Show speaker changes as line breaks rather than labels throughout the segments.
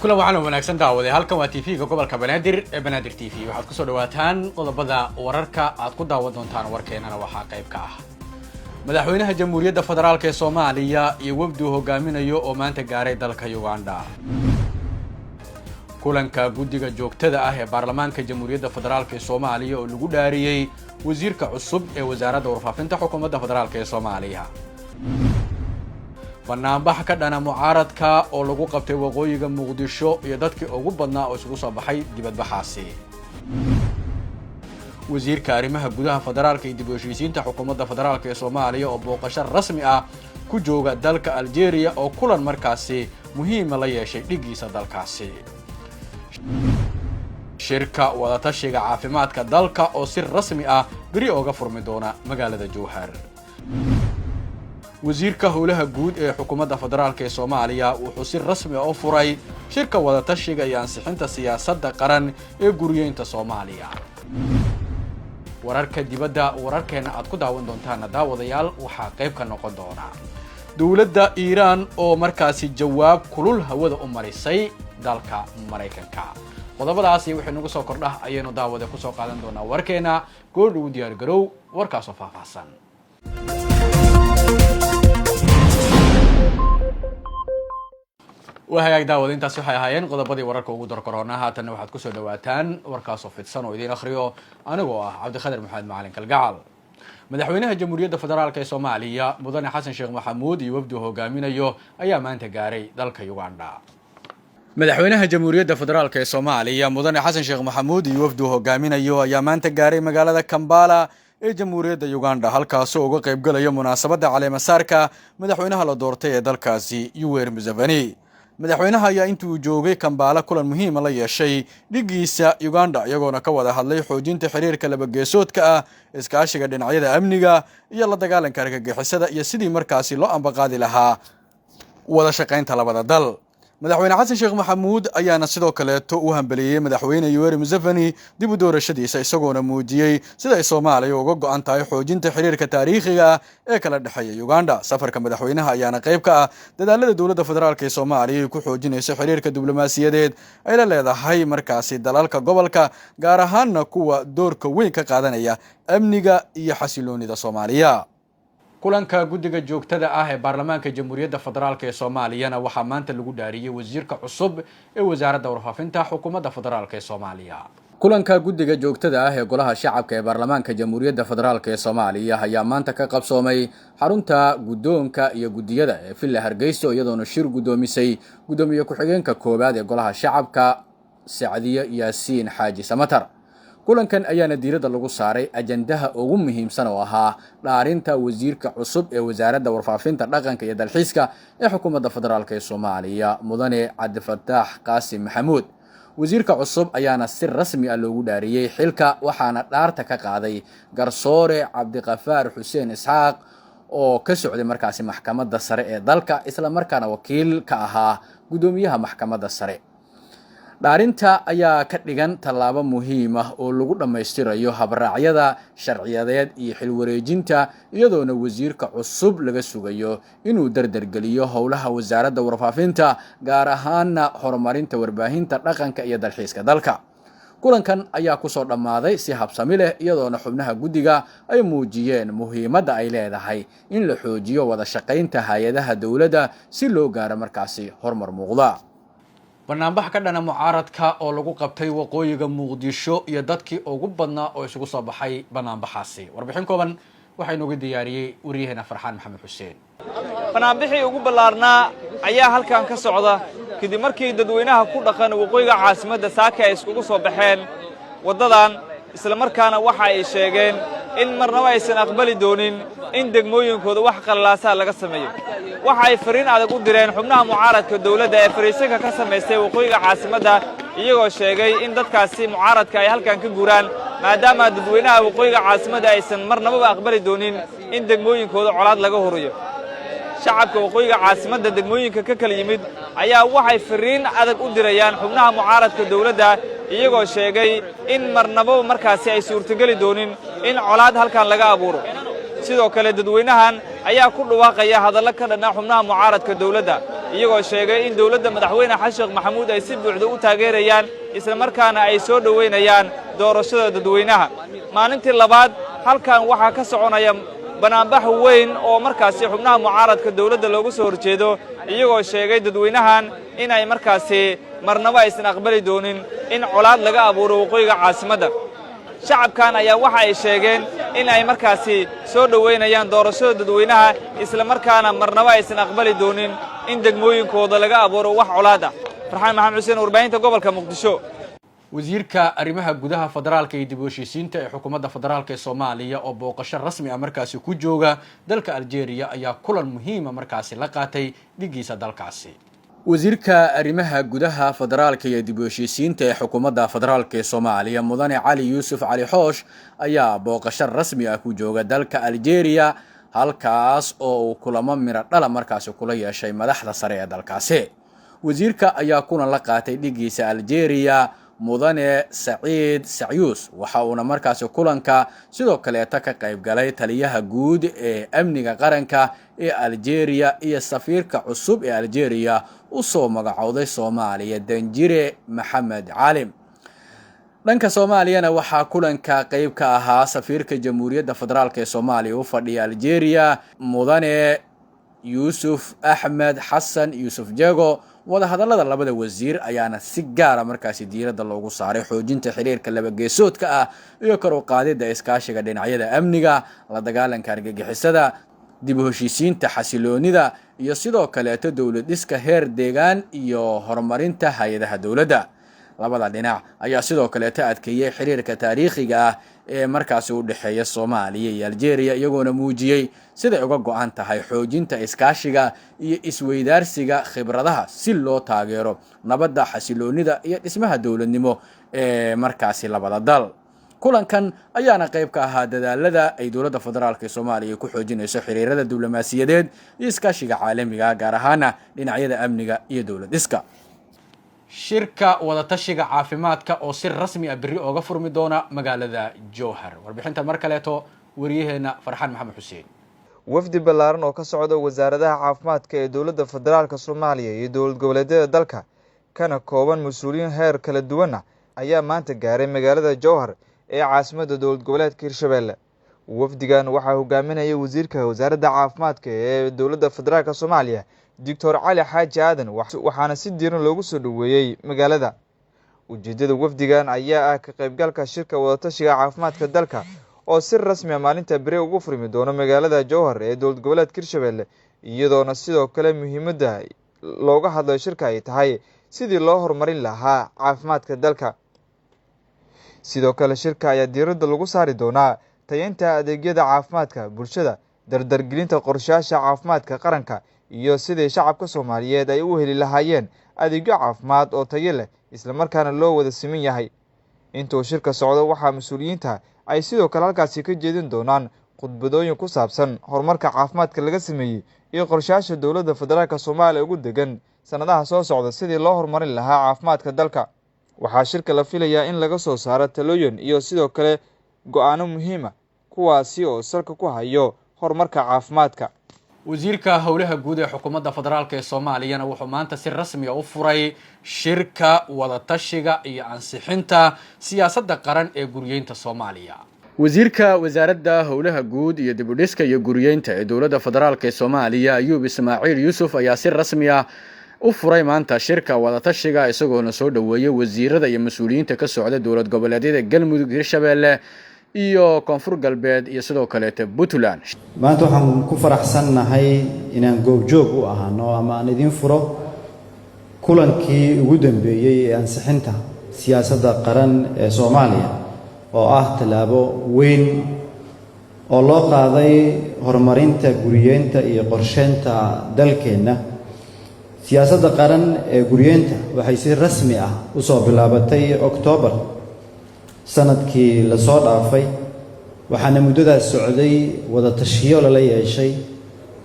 kula waxaan wanaagsan daawaday halkan waa TV-ga gobolka Banaadir ee Banaadir TV waxaad ku soo dhawaataan qodobada wararka aad ku daawan doontaan warkeenana waxa qayb ka ah madaxweynaha Jamhuuriyadda Federaalka ee Soomaaliya iyo wafdi hogaaminayo oo maanta gaaray dalka Uganda kulanka guddiga joogtada ah ee baarlamaanka Jamhuuriyadda Federaalka ee Soomaaliya oo lagu dhaariyay wasiirka cusub ee wasaaradda warfaafinta xukuumadda federaalka ee Soomaaliya barnaamij ka dhana mucaaradka oo lagu qabtay waqooyiga Muqdisho iyo dadkii ugu badnaa oo isugu soo baxay dibadbaxaasi wasiirka arrimaha gudaha federaalka iyo dib u heshiisiinta xukuumadda federaalka ee Soomaaliya oo booqasho rasmi ah ku jooga dalka Algeria oo kulan markaasi muhiim la yeeshay dhigiisa dalkaasi shirka wadatashiga caafimaadka dalka oo si rasmi ah bari uga furmi doona magaalada Jowhar wasiirka howlaha guud ee xukuumadda federaalka ee Soomaaliya wuxuu si rasmi ah u furay shirka wadatashiga iyo ansixinta siyaasadda qaran ee guriyeynta Soomaaliya wararka dibadda wararkeena aad ku daawan doontaan daawadayaal waxa qayb ka noqon doona dawladda Iran oo markaasi jawaab kulul hawada u marisay dalka Mareykanka qodobadaasi wixii nagu soo kordha ayaynu daawada ku soo qaadan doonaa warkeena goor u diyaar garow warkaas oo faahfaahsan وهاي داود انت صحي هايين qodobadii wararka ugu dar corona haatan waxaad ku soo dhawaataan warkaas oo fidsan oo idin akhriyo anigoo ah Cabdikhadir Maxamed Macalin Kalgacal madaxweynaha Jamhuuriyadda Federaalka ee Soomaaliya mudane Xasan Sheekh Maxamuud iyo wafdi hogaaminayo ayaa maanta gaaray dalka Uganda madaxweynaha Jamhuuriyadda Federaalka ee Soomaaliya mudane Xasan Sheekh Maxamuud iyo wafdi hogaaminayo ayaa maanta gaaray magaalada Kampala ee Jamhuuriyadda Uganda halkaas oo uga qayb galaya munaasabadda caleemasaarka madaxweynaha la doortay ee dalkaasi Yoweri Museveni madaxweynaha ayaa intuu joogay Kampala kulan muhiim ah la yeeshay dhigiisa Uganda iyagoona ka wada hadlay xoojinta xiriirka laba geesoodka ah iskaashiga dhinacyada amniga iyo la dagaalanka argagixisada iyo sidii markaasi loo ambaqaadi lahaa wada shaqaynta labada dal madaxweyne Xasan Sheekh Maxamuud ayaana sidoo kale u hambaliyay madaxweyne Yoweri Museveni dib u doorashadiisa isagoona muujiyay sida ay Soomaaliya uga go'an tahay xoojinta xiriirka taariikhiga ee kala dhaxeeya Uganda safarka madaxweynaha ayaana qayb ka ah dadaalada dawladda federaalka ee Soomaaliya ay ku xoojinayso xiriirka diblomaasiyadeed ay la leedahay markaasi dalalka gobolka gaar ahaan kuwa doorka weyn ka qaadanaya amniga iyo xasiloonida Soomaaliya kulanka guddiga joogtada ah ee baarlamaanka Jamhuuriyadda Federaalka ee Soomaaliya waxa maanta lagu dhaariyay wasiirka cusub ee wasaaradda warfaafinta xukuumadda federaalka ee Soomaaliya kulanka guddiga joogtada ah ee golaha shacabka ee baarlamaanka Jamhuuriyadda Federaalka ee Soomaaliya ayaa maanta ka qabsoomay xarunta guddoonka iyo guddiyada ee Villa Hargeysa iyadoona shir gudoomisay gudoomiye ku-xigeenka koowaad ee golaha shacabka Saacadiya Yaasiin Xaaji Samatar kulankan ayaana diiradda lagu saaray ajandaha ugu muhiimsan oo ahaa dhaarinta wasiirka cusub ee wasaaradda warfaafinta dhaqanka iyo dalxiiska ee xukuumadda federaalka ee Soomaaliya mudane Cabdifataax Qaasim Maxamuud wasiirka cusub ayaana si rasmi ah loogu dhaariyay xilka waxaana dhaarta ka qaaday garsoore Cabdiqafaar Xuseen Isxaaq oo ka socday markaasi maxkamadda sare ee dalka isla markaana wakiil ka ahaa gudoomiyaha maxkamadda sare dhaarinta ayaa ka dhigan tallaabo muhiim ah oo lagu dhameystirayo habraacyada sharciyadeed iyo xilwareejinta iyadoona wasiirka cusub laga sugayo inuu dardargeliyo howlaha wasaaradda warfaafinta gaar ahaan horumarinta warbaahinta dhaqanka iyo dalxiiska dalka kulankan ayaa ku soo dhamaaday si habsami leh iyadoona xubnaha guddiga ay muujiyeen muhiimadda ay leedahay in la xoojiyo wada shaqaynta hay'adaha dawladda si loo gaaro markaasi horumar muuqda barnaamij ka dhana mucaaradka oo lagu qabtay waqooyiga Muqdisho iyo dadkii ugu badnaa oo isugu soo baxay barnaamijkaasi warbixin kooban waxa inoogu diyaariyay wariyaheena Farxaan Maxamed Xuseen
barnaamijkii ugu ballaarnaa ayaa halkan ka socda kadib markii dadweynaha ku dhaqan waqooyiga caasimadda Saaka ay isugu soo baxeen wadadan isla markaana waxa ay sheegeen in marnaba aysan aqbali doonin in degmooyinkooda wax qalalaasa laga sameeyo waxa ay fariin adag u direen xubnaha mucaaradka dawladda ee fariisanka ka sameystay waqooyiga caasimadda iyagoo sheegay in dadkaasi mucaaradka ay halkan ka guuraan maadaama dadweynaha waqooyiga caasimadda aysan marnaba aqbali doonin in degmooyinkooda colaad laga horiyo shacabka waqooyiga caasimadda degmooyinka ka kala yimid ayaa waxay fariin adag u dirayaan xubnaha mucaaradka dawladda iyagoo sheegay in marnaba markaasi ay suurtagali doonin in colaad halkan laga abuuro sidoo kale dadweynahan ayaa ku dhawaaqaya hadallo ka dhanaa xubnaha mucaaradka dawladda iyagoo sheegay in dowladda madaxweyne xasan sheekh maxamuud ay si buuxda u taageerayaan isla markaana ay soo dhoweynayaan doorashada dadweynaha maalintii labaad halkan waxaa ka soconaya banaanbax weyn oo markaasi xubnaha mucaaradka dowladda loogu soo horjeedo iyagoo sheegay dadweynahan in ay markaasi marnaba aysan aqbali doonin in colaad laga abuuro waqooyiga caasimadda shacabkan ayaa waxa ay sheegeen in ay markaasi soo dhoweynayaan doorashada dadweynaha isla markaana marnaba aysan aqbali doonin in degmooyinkooda laga abuuro wax colaad ah farxaan maxamed xuseen warbaahinta gobolka muqdisho
wasiirka arrimaha gudaha federaalka iyo dib u heshiisiinta ee xukuumadda federaalka ee Soomaaliya oo booqasho rasmi ah markaasi ku jooga dalka Algeria ayaa kulan muhiim ah markaasi la qaatay dhigiisa dalkaasi wasiirka arrimaha gudaha federaalka iyo dib u heshiisiinta ee xukuumadda federaalka ee Soomaaliya mudane Cali Yuusuf Cali Xoosh ayaa booqasho rasmi ah ku jooga dalka Algeria halkaas oo kulamo miro dhala markaasi kula yeeshay madaxda sare ee dalkaasi wasiirka ayaa kulan la qaatay dhigiisa Algeria mudane Saciid Sacyuus waxa uu markaasi kulanka sidoo kale ka qayb galay taliyaha guud ee amniga qaranka ee Algeria iyo safiirka cusub ee Algeria u soo magacowday Soomaaliya Danjire Maxamed Caalim dhanka Soomaaliyana waxaa kulanka qayb ka ahaa safiirka Jamhuuriyadda Federaalka ee Soomaaliya u fadhiya Algeria mudane Yuusuf Axmed Xasan Yuusuf Jago wadahadallada labada wasiir ayaana si gaar ah markaasi diiradda loogu saaray xoojinta xiriirka laba geesoodka ah iyo kor u qaadida iskaashiga dhinacyada amniga la dagaalanka argagixisada dib u heshiisiinta xasiloonida iyo sidoo kale dawlad dhiska heer deegaan iyo horumarinta hay'adaha dawladda labada dhinac ayaa sidoo kale adkeeyay xiriirka taariikhiga ah ee markaasi u dhaxeeya Soomaaliya iyo Algeria iyagoona muujiyay sida uga go'an tahay xoojinta iskaashiga iyo isweydaarsiga khibradaha si loo taageero nabadda xasiloonida iyo dhismaha dawladnimo ee markaasi labada dal kulankan ayaana qayb ka ahaa dadaalada ay dowladda federaalka ee Soomaaliya ku xoojinayso xiriirada diblomaasiyadeed iyo iskaashiga caalamiga gaar ahaan dhinacyada amniga iyo dawlad dhiska shirka wadatashiga caafimaadka oo si rasmi ah biri uga furmi doona magaalada Jowhar warbixinta mar kaleeto wariyaheena Farxaan Maxamed Xuseen
wafdi ballaaran oo ka socda wasaaradaha caafimaadka ee dowladda federaalka Soomaaliya iyo dowlad goboleedyada dalka kana kooban mas'uuliyiin heer kala duwan ayaa maanta gaaray magaalada Jowhar ee caasimadda dowlad goboleedka Hirshabelle wafdigan waxaa hogaaminaya wasiirka wasaaradda caafimaadka ee dowladda federaalka Soomaaliya Dr. Cali Xaaji Aadan waxaana si diiran loogu soo dhaweeyay magaalada ujeedada wafdigan ayaa ah ka qaybgalka shirka wadatashiga caafimaadka dalka oo si rasmi ah maalinta bari ugu furmi doona magaalada Jowhar ee dowlad goboleedka Hirshabelle iyadoona sidoo kale muhiimadda looga hadlayo shirka ay tahay sidii loo horumarin lahaa caafimaadka dalka sidoo kale shirka ayaa diiradda lagu saari doonaa tayeynta adeegyada caafimaadka bulshada dardargelinta qorshayaasha caafimaadka qaranka iyo sidii shacabka Soomaaliyeed ay u heli lahaayeen adeegyo caafimaad oo tayo leh isla markaana loo wada siman yahay intuu shirka socdo waxaa mas'uuliyiinta ay sidoo kale halkaasi ka jeedin doonaan khudbadooyin ku saabsan horumarka caafimaadka laga sameeyay iyo qorshayaasha dowladda federaalka Soomaaliya ugu degan sanadaha soo socda sidii loo horumarin lahaa caafimaadka dalka waxaa shirka la filayaa in laga soo saaro talooyin iyo sidoo kale go'aano muhiim ah kuwaasi oo salka ku hayo horumarka caafimaadka
wasiirka howlaha guud ee xukuumadda federaalka ee Soomaaliya wuxuu maanta si rasmi ah u furay shirka wadatashiga iyo ansixinta siyaasadda qaran ee guriyeynta Soomaaliya wasiirka wasaaradda howlaha guud iyo dib u dhiska iyo guriyeynta ee dowladda federaalka ee Soomaaliya Ayuub Ismaaciil Yuusuf ayaa si rasmi ah u furay maanta shirka wadatashiga isagoo soo dhaweeyay wasiirada iyo mas'uuliyiinta ka socda dowlad goboleedyada Galmudug Hirshabelle iyo Koonfur Galbeed iyo sidoo kale Puntland
maanta waxaan ku faraxsanahay inaan goobjoog u ahaano ama aan idin furo kulankii ugu dambeeyay ee ansixinta siyaasadda qaran ee Soomaaliya oo ah talaabo weyn oo loo qaaday horumarinta guriyeynta iyo qorsheynta dalkeena siyaasadda qaran ee guriyeynta waxay si rasmi ah u soo bilaabatay October sanadkii la soo dhaafay waxaana muddadaas socday wada tashiyo la yeeshay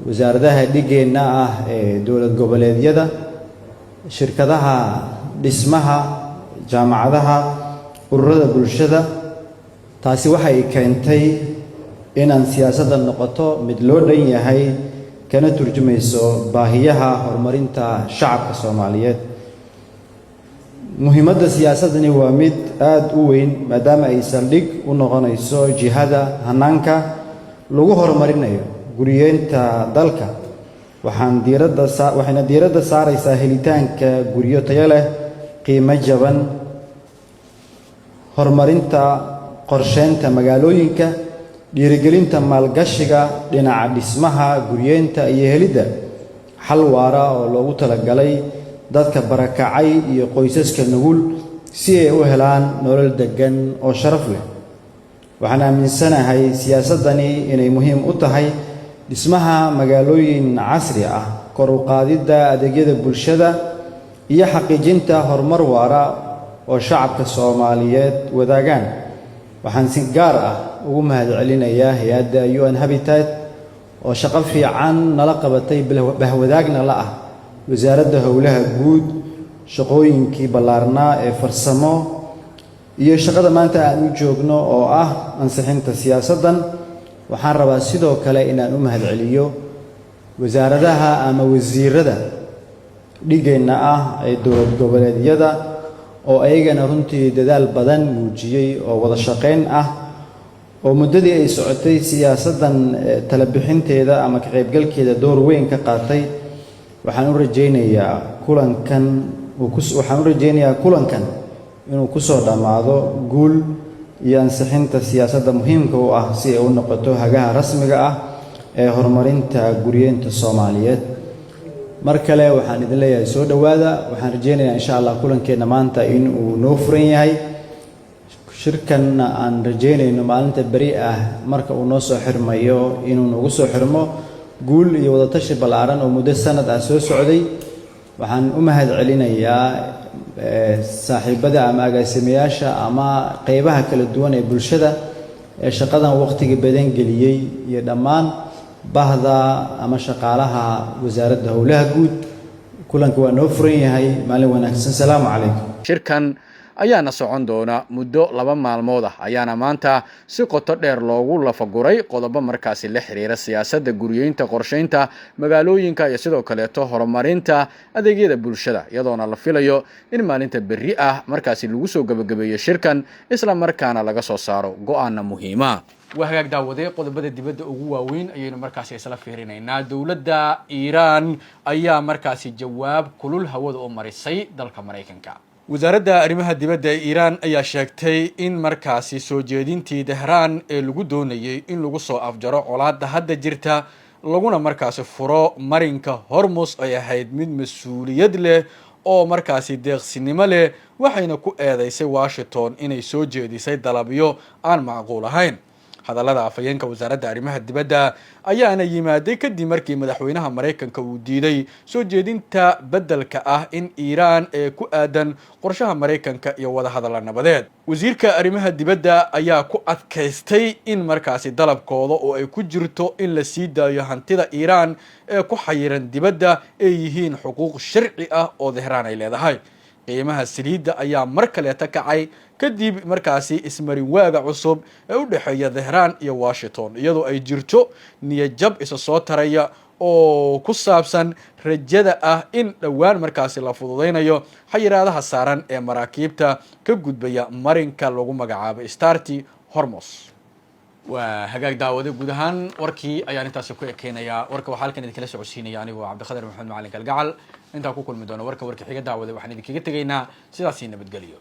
wasaaradaha dhigeena ah ee dowlad goboleedyada shirkadaha dhismaha jaamacadaha ururada bulshada taasi waxay keentay inaan siyaasadda noqoto mid loo dhan yahay kana turjumayso baahiyaha horumarinta shacabka Soomaaliyeed. muhiimadda siyaasadani waa mid aad u weyn maadaama ay saldhig u noqonayso jihada hanaanka lagu horumarinayo guriyeenta dalka. waxayna diiradda saaraysaa helitaanka guryo tayo leh, qiimo jaban, horumarinta qorsheynta magaalooyinka, dhiirigelinta maalgashiga dhinaca dhismaha, guryeenta iyo helidda xal waara oo loogu talagalay dadka barakacay iyo qoysaska nugul si ay u helaan nolol degan oo sharaf leh. waxaan aaminsanahay siyaasadani inay muhiim u tahay dhismaha magaalooyin casri ah, kor u qaadidda adeegyada bulshada iyo xaqiijinta horumar waara oo shacabka Soomaaliyeed wadaagaan. waxaan si gaar ah ugu mahadcelinayaa hay'adda UN Habitat oo shaqo fiican nala qabatay bahwadaagna la ah wasaaradda howlaha guud, shaqooyinkii ballaarnaa ee farsamo iyo shaqada maanta aan u joogno oo ah ansixinta siyaasaddan. waxaan rabaa sidoo kale inaan u mahadceliyo wasaaradaha ama wasiirada dhigeenna ah ee dowlad goboleedyada oo ayagana runtii dadaal badan muujiyey oo wada shaqayn ah oo muddadii ay socotay siyaasaddan tala bixinteeda ama ka qaybgalkeeda door weyn ka qaatay. waxaan u rajaynayaa kulankan inuu ku soo dhammaado guul iyo ansixinta siyaasadda muhiimka u ah si ay u noqoto hagaha rasmiga ah ee horumarinta guriyeenta Soomaaliyeed. mar kale waxaan idin leeyahay soo dhowaada. waxaan rajaynayaa insha Allah kulankeenna maanta in uu noo furan yahay. shirkanna aan rajaynayno maalinta beri ah marka uu noo soo xirmayo inuu nagu soo xirmo guul iyo wada tashi ballaaran oo muddo sanad ah soo socday. waxaan u mahadcelinayaa saaxiibada ama agaasimayaasha ama qaybaha kala duwan ee bulshada ee shaqadan waqtiga badan geliyey iyo dhammaan bahda ama shaqaalaha wasaaradda howlaha guud. kulanka waa noo furan yahay. maalin wanaagsan. salaamu calaykum.
shirkan ayaana socon doona muddo 2 maalmood ah, ayaana maanta si qoto dheer loogu lafaguray qodobo markaasi la xiriira siyaasadda guriyeynta, qorsheynta magaalooyinka iyo sidoo kaleeto horumarinta adeegyada bulshada, iyadoona la filayo in maalinta berri ah markaasi lagu soo gabagabeeyo shirkan isla markaana laga soo saaro go'aano muhiima. waa hagaag daawade qodobada dibadda ugu waaweyn ayaynu markaasi isla fiirinaynaa. dowladda Iiraan ayaa markaasi jawaab kulul hawada u marisay dalka Mareykanka. wasaaradda arrimaha dibadda ee Iiraan ayaa sheegtay in markaasi soo jeedintii Tehraan ee lagu doonayay in lagu soo afjaro colaadda hadda jirta laguna markaasi furo marinka Hormuz ay ahayd mid mas'uuliyad leh oo markaasi deeqsinimo leh, waxayna ku eedeysay Washington inay soo jeedisay dalabyo aan macquul ahayn. hadallada afhayeenka wasaaradda arrimaha dibadda ayaana yimaaday kadib markii madaxweynaha Mareykanka uu diiday soo jeedinta beddelka ah in Iiraan ee ku aadan qorshaha Mareykanka iyo wada hadal nabadeed. wasiirka arrimaha dibadda ayaa ku adkaystay in markaasi dalabkooda oo ay ku jirto in la sii daayo hantida Iiraan ee ku xayiran dibadda ay yihiin xuquuq sharci ah oo Tehraan ay leedahay. qiimaha saliidda ayaa mar kale ta kacay kadib markaasi ismarin waaga cusub ee u dhaxeeya Tehraan iyo Washington, iyadoo ay jirto niyad jab isa soo taraya oo ku saabsan rajada ah in dhowaan markaasi la fududeynayo xayiraadaha saaran ee maraakiibta ka gudbaya marinka lagu magacaabo Starti Hormuz. waa hagaag daawade guud ahaan warkii ayaan intaasi ku ekeenayaa. warka waxaa halkan idinkala socodsiinaya anigoo Cabdiqaadir Maxamed Macalin Kalgacal. intaan ku kulmi doono warka xiga daawade waxaan idinkaga tegaynaa sidaas nabadgelyo.